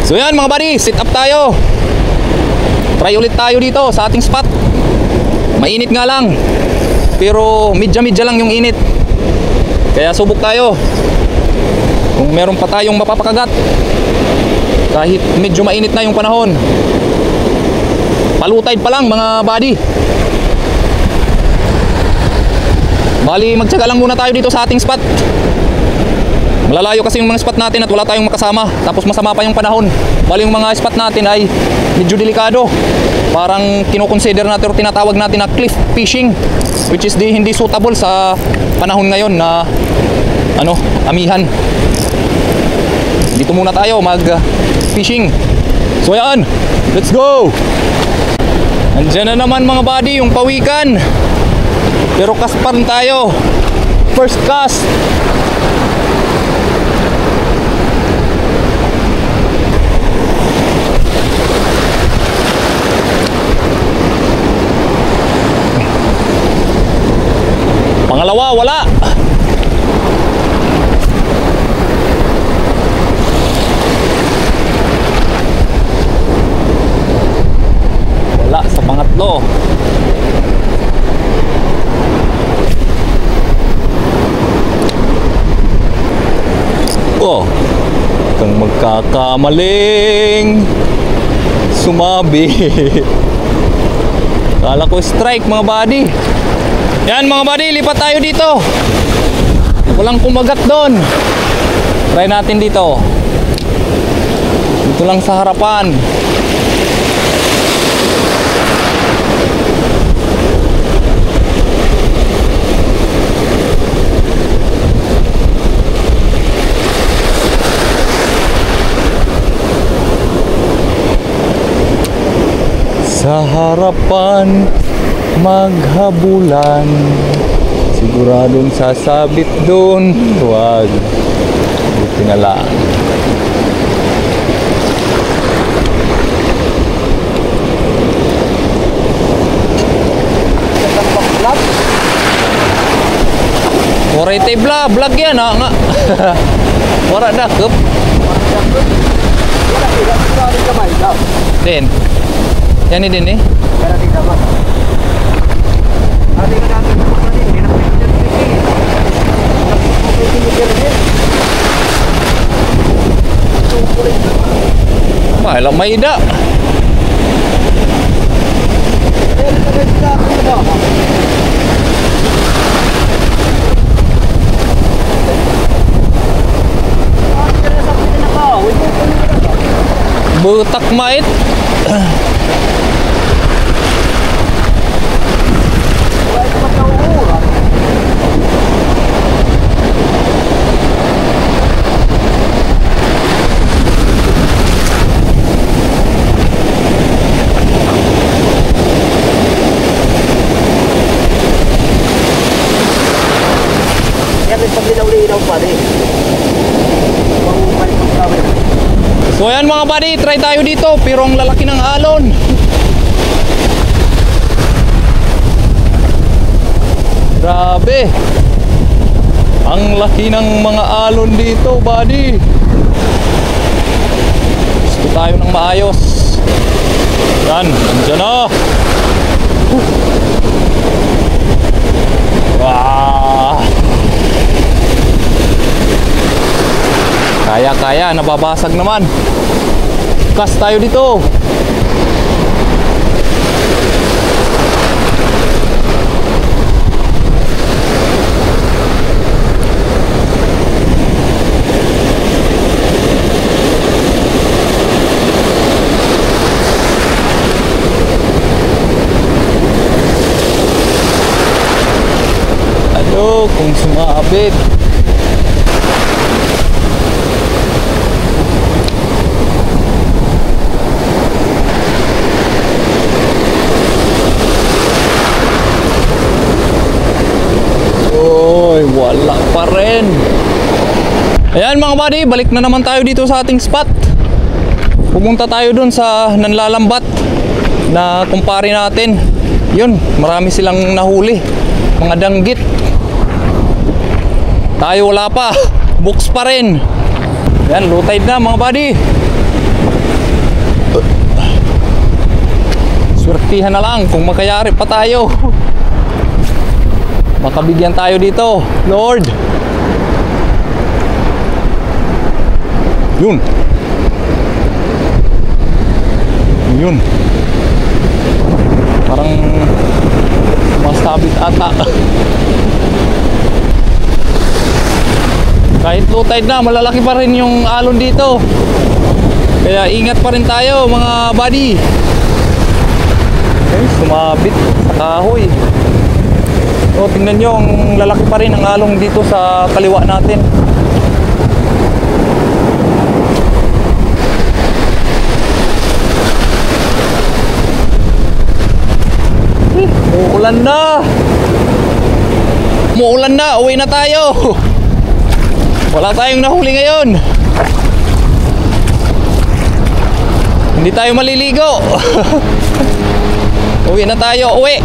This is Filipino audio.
So yan mga buddy, sit up tayo. Try ulit tayo dito sa ating spot. Mainit nga lang, pero medya-medya lang yung init. Kaya subok tayo. Kung meron pa tayong mapapakagat, kahit medyo mainit na yung panahon. Palutide pa lang mga buddy. Bali magtyaga lang muna tayo dito sa ating spot. Malalayo kasi yung mga spot natin at wala tayong makasama. Tapos masama pa yung panahon. Bali yung mga spot natin ay medyo delikado. Parang kinoconsider natin o tinatawag natin na cliff fishing, which is hindi suitable sa panahon ngayon na amihan. Dito muna tayo mag fishing. So yan, let's go. Andiyan na naman mga buddy yung pawikan. Pero cast pa rin tayo. First cast. Pangalawa, wala. Wala sa pangatlo. Oh, kang magkakamaling sumabi. Kala ko strike mga buddy. Yan mga buddy, lipat tayo dito. Walang kumagat doon. Try natin dito. Dito lang sa harapan. Sa harapan maghabulan, siguradong sasabit doon. Huwag, buti na lang. Orete vlog yan ha nga. Wala dakep. Din. Yan din eh. Malah maida. Butak mait. So ayan mga buddy, try tayo dito pero ang lalaki ng alon. Grabe. Ang laki ng mga alon dito buddy. Gusto tayo ng maayos. Yan, andyan na. Wow. Kaya, nababasag naman. Cast tayo dito. Ano kung sumabit? Wala pa rin. Ayan mga buddy, balik na naman tayo dito sa ating spot. Pumunta tayo dun sa nanlalambat na kumpare natin. Yun, marami silang nahuli, mga danggit. Tayo wala pa, books pa rin. Yan, low tide na mga buddy. Swertihan na lang kung makayari pa tayo. Makabigyan tayo dito, Lord. Yun. Yun. Parang masabit ata. Kahit low tide na, malalaki pa rin yung alon dito. Kaya ingat pa rin tayo mga buddy. Okay, sumabit sa kahoy. So tingnan nyo, ang lalaki pa rin ang alon dito sa kaliwa natin. Umuulan na. Umuulan na, uwi na tayo. Wala tayong nahuli ngayon. Hindi tayo maliligo. Uwi na tayo, uwi.